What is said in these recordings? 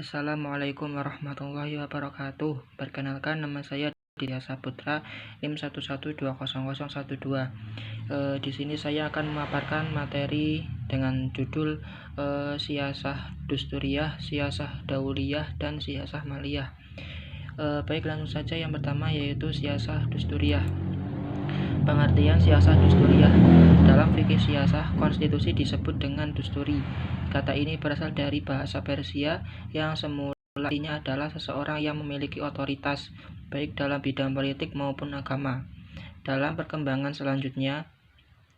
Assalamualaikum warahmatullahi wabarakatuh. Perkenalkan, nama saya Ditya Saputra, NIM 1120012. Di sini saya akan memaparkan materi dengan judul Siasah Dusturiyah, Siasah Dauliyah, dan Siasah Maliyah. Baik, langsung saja. Yang pertama yaitu Siasah Dusturiyah. Pengertian siasah dusturiyah. Dalam fikih siasah, konstitusi disebut dengan dusturi. Kata ini berasal dari bahasa Persia yang semula artinya adalah seseorang yang memiliki otoritas, baik dalam bidang politik maupun agama. Dalam perkembangan selanjutnya,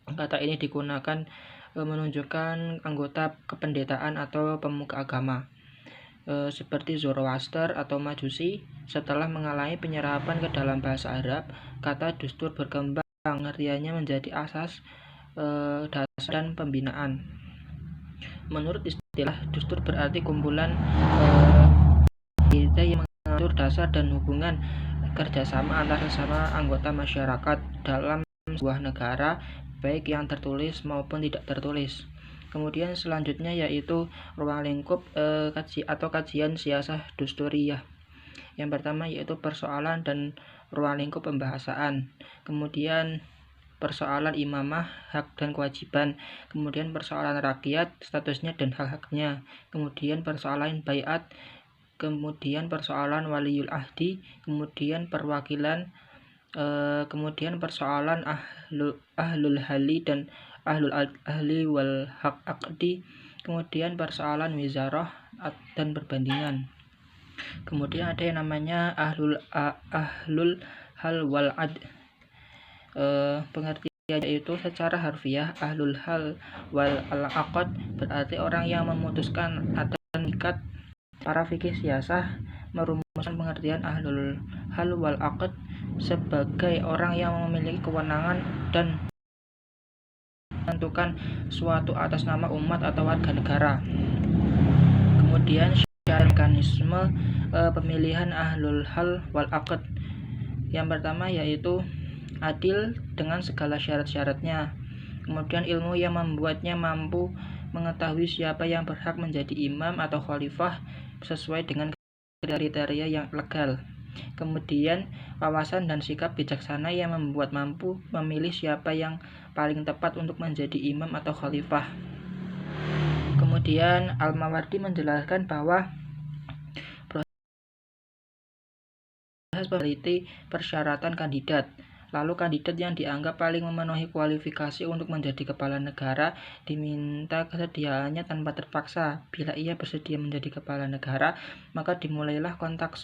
kata ini digunakan menunjukkan anggota kependetaan atau pemuka agama, seperti Zoroaster atau Majusi. Setelah mengalami penyerapan ke dalam bahasa Arab, kata dustur berkembang, pengertiannya menjadi asas, dasar, dan pembinaan. Menurut istilah, dustur berarti kumpulan ide yang mengatur dasar dan hubungan kerjasama antar sesama anggota masyarakat dalam sebuah negara, baik yang tertulis maupun tidak tertulis. Kemudian selanjutnya yaitu ruang lingkup kajian siasah dusturiyah. Yang pertama yaitu persoalan dan ruang lingkup pembahasan. Kemudian persoalan imamah, hak dan kewajiban. Kemudian persoalan rakyat, statusnya dan hak-haknya. Kemudian persoalan baiat. Kemudian persoalan waliul ahdi. Kemudian perwakilan. Kemudian persoalan ahlul hali dan ahlul ahli wal hak akdi. Kemudian persoalan wizarah dan perbandingan. Kemudian ada yang namanya ahlul hal wal ad. Pengertian yaitu secara harfiah ahlul hal wal aqd berarti orang yang memutuskan atau mengikat. Para fikih siasah merumuskan pengertian ahlul hal wal aqd sebagai orang yang memiliki kewenangan dan menentukan suatu atas nama umat atau warga negara. Kemudian syarat mekanisme pemilihan ahlul hal wal aqd. Yang pertama yaitu adil dengan segala syarat-syaratnya. Kemudian ilmu yang membuatnya mampu mengetahui siapa yang berhak menjadi imam atau khalifah sesuai dengan kriteria yang legal. Kemudian wawasan dan sikap bijaksana yang membuat mampu memilih siapa yang paling tepat untuk menjadi imam atau khalifah. Kemudian Al-Mawardi menjelaskan bahwa proses peneliti persyaratan kandidat. Lalu kandidat yang dianggap paling memenuhi kualifikasi untuk menjadi kepala negara diminta kesediaannya tanpa terpaksa. Bila ia bersedia menjadi kepala negara, maka dimulailah kontak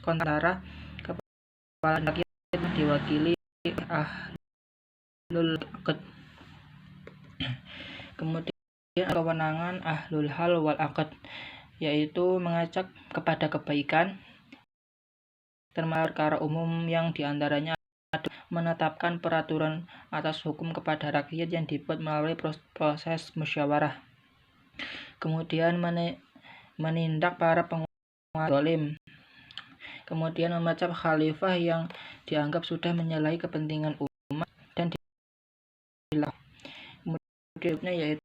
antara kepala rakyat yang diwakili ahlul aqd. Kemudian kewenangan ahlul hal wal aqd yaitu mengajak kepada kebaikan, termasuk perkara umum yang diantaranya menetapkan peraturan atas hukum kepada rakyat yang dibuat melalui proses musyawarah. Kemudian menindak para penguasa zalim. Kemudian memecah khalifah yang dianggap sudah menyalahi kepentingan umat dan dilakukan. Kemudian yaitu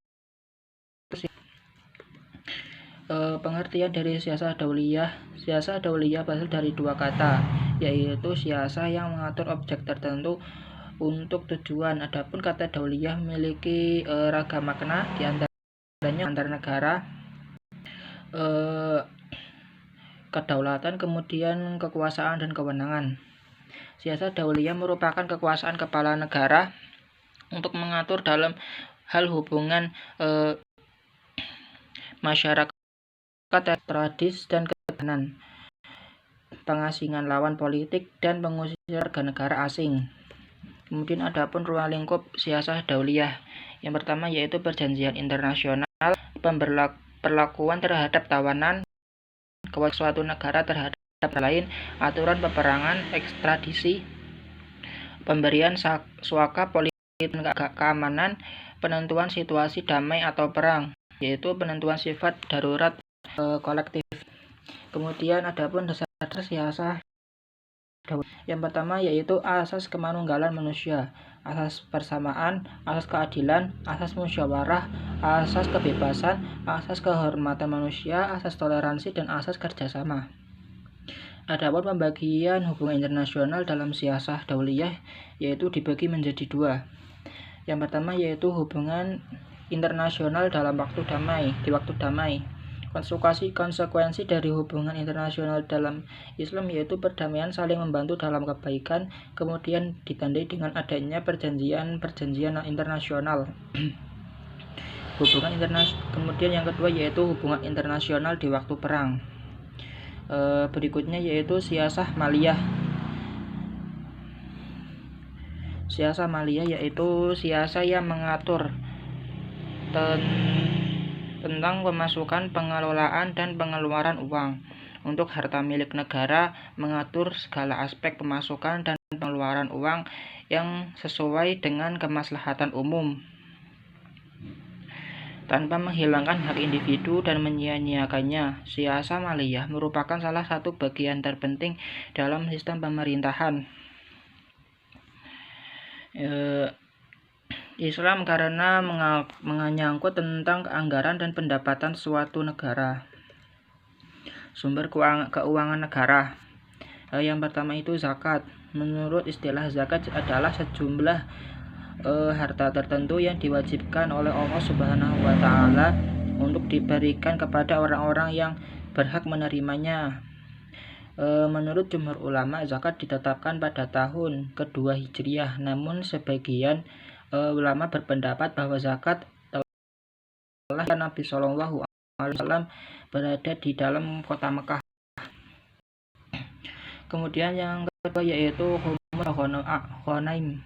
pengertian dari siasah dauliyah. Siasah dauliyah berasal dari dua kata, yaitu siasah yang mengatur objek tertentu untuk tujuan. Adapun kata dauliyah memiliki ragam makna, diantaranya antar negara, kedaulatan, kemudian kekuasaan dan kewenangan. Siasah dauliyah merupakan kekuasaan kepala negara untuk mengatur dalam hal hubungan masyarakat, tradis dan ketahanan, pengasingan lawan politik, dan pengusir warga negara asing. Kemudian adapun ruang lingkup siasah dauliyah. Yang pertama yaitu perjanjian internasional, perlakuan terhadap tawanan, kewajiban suatu negara terhadap lain, aturan peperangan, ekstradisi, pemberian suaka politik dan keamanan, penentuan situasi damai atau perang, yaitu penentuan sifat darurat kolektif. Kemudian adapun dasar siasah Yang pertama yaitu asas kemanunggalan manusia, asas persamaan, asas keadilan, asas musyawarah, asas kebebasan, asas kehormatan manusia, asas toleransi, dan asas kerjasama. Adapun pembagian hubungan internasional dalam siasah dauliyah yaitu dibagi menjadi dua. Yang pertama yaitu hubungan internasional dalam waktu damai. Konsekuensi dari hubungan internasional dalam Islam yaitu perdamaian, saling membantu dalam kebaikan, kemudian ditandai dengan adanya perjanjian internasional. Kemudian yang kedua yaitu hubungan internasional di waktu perang. Berikutnya yaitu siasah maliyah. Siasah maliyah yaitu siasah yang mengatur tentang pemasukan, pengelolaan, dan pengeluaran uang untuk harta milik negara, mengatur segala aspek pemasukan dan pengeluaran uang yang sesuai dengan kemaslahatan umum tanpa menghilangkan hak individu dan menyia-nyiakannya. Siasah maliyah merupakan salah satu bagian terpenting dalam sistem pemerintahan Islam karena menyangkut tentang anggaran dan pendapatan suatu negara. Sumber keuangan negara. Yang pertama itu zakat. Menurut istilah zakat adalah sejumlah harta tertentu yang diwajibkan oleh Allah Subhanahu wa taala untuk diberikan kepada orang-orang yang berhak menerimanya. Menurut jumhur ulama, zakat ditetapkan pada tahun kedua Hijriah, namun sebagian ulama berpendapat bahwa zakat telah Nabi Shallallahu Alaihi Wasallam berada di dalam kota Mekah. Kemudian yang kedua yaitu Ghanaim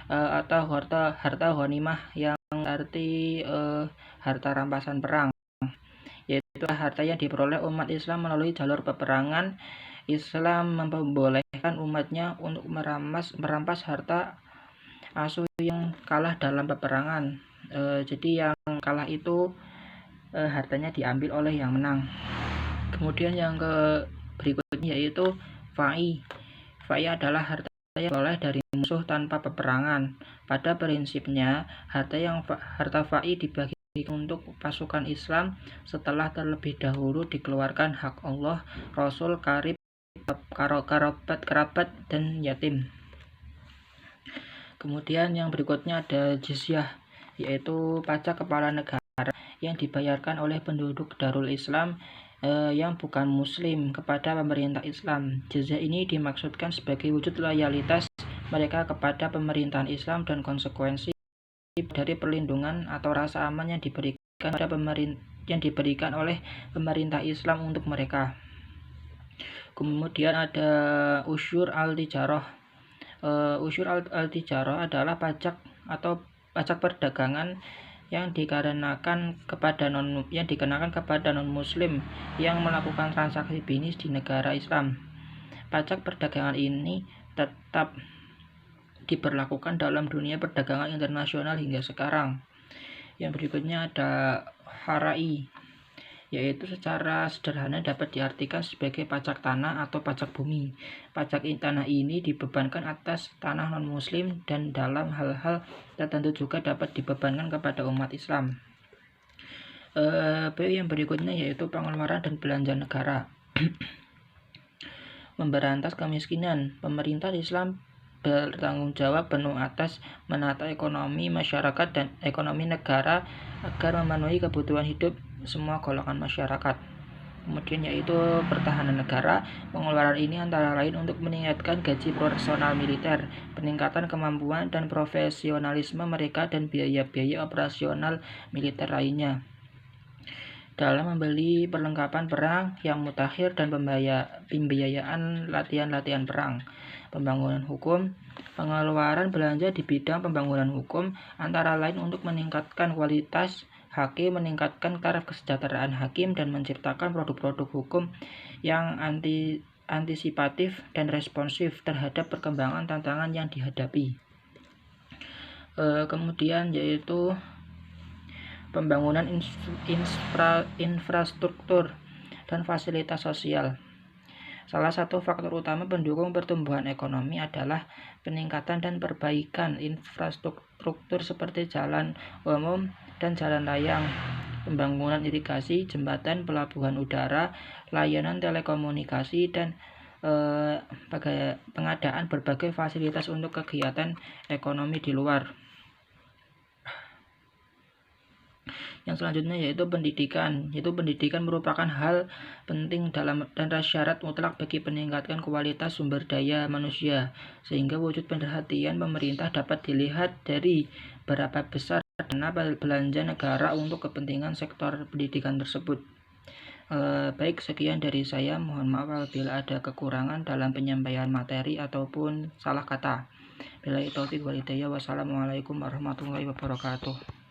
atau harta ghanimah yang arti harta rampasan perang, yaitu harta yang diperoleh umat Islam melalui jalur peperangan. Islam membolehkan umatnya untuk merampas harta asuh yang kalah dalam peperangan. Jadi yang kalah itu hartanya diambil oleh yang menang. Kemudian yang berikutnya yaitu fa'i. Fa'i adalah harta yang diperoleh dari musuh tanpa peperangan. Pada prinsipnya harta fa'i dibagi untuk pasukan Islam setelah terlebih dahulu dikeluarkan hak Allah, Rasul, kerabat dan yatim. Kemudian yang berikutnya ada jizyah, yaitu pajak kepala negara yang dibayarkan oleh penduduk Darul Islam yang bukan muslim kepada pemerintah Islam. Jizyah ini dimaksudkan sebagai wujud loyalitas mereka kepada pemerintahan Islam dan konsekuensi dari perlindungan atau rasa aman yang diberikan oleh pemerintah Islam untuk mereka. Kemudian ada usyur al-tijarah. Usyur al-tijarah adalah pajak atau pajak perdagangan yang dikenakan kepada non muslim yang melakukan transaksi bisnis di negara Islam. Pajak perdagangan ini tetap diberlakukan dalam dunia perdagangan internasional hingga sekarang. Yang berikutnya ada harai, yaitu secara sederhana dapat diartikan sebagai pajak tanah atau pajak bumi. Pajak tanah ini dibebankan atas tanah non-muslim dan dalam hal-hal tertentu juga dapat dibebankan kepada umat Islam. Yang berikutnya yaitu pengeluaran dan belanja negara. Memberantas kemiskinan. Pemerintah Islam bertanggung jawab penuh atas menata ekonomi masyarakat dan ekonomi negara agar memenuhi kebutuhan hidup semua golongan masyarakat. Kemudian yaitu pertahanan negara. Pengeluaran ini antara lain untuk meningkatkan gaji personal militer, peningkatan kemampuan dan profesionalisme mereka, dan biaya-biaya operasional militer lainnya. Dalam membeli perlengkapan perang yang mutakhir dan pembiayaan latihan-latihan perang. Pembangunan hukum. Pengeluaran belanja di bidang pembangunan hukum antara lain untuk meningkatkan kualitas hakim, meningkatkan taraf kesejahteraan hakim, dan menciptakan produk-produk hukum yang antisipatif dan responsif terhadap perkembangan tantangan yang dihadapi. Kemudian yaitu pembangunan infrastruktur dan fasilitas sosial. Salah satu faktor utama pendukung pertumbuhan ekonomi adalah peningkatan dan perbaikan infrastruktur seperti jalan umum dan jalan layang, pembangunan irigasi, jembatan, pelabuhan udara, layanan telekomunikasi, dan pengadaan berbagai fasilitas untuk kegiatan ekonomi di luar. Yang selanjutnya yaitu pendidikan. Pendidikan merupakan hal penting dan syarat mutlak bagi peningkatan kualitas sumber daya manusia, sehingga wujud perhatian pemerintah dapat dilihat dari berapa besar dana belanja negara untuk kepentingan sektor pendidikan tersebut. Baik, sekian dari saya. Mohon maaf apabila ada kekurangan dalam penyampaian materi ataupun salah kata. Billahi taufiq wal hidayah. Wassalamualaikum warahmatullahi wabarakatuh.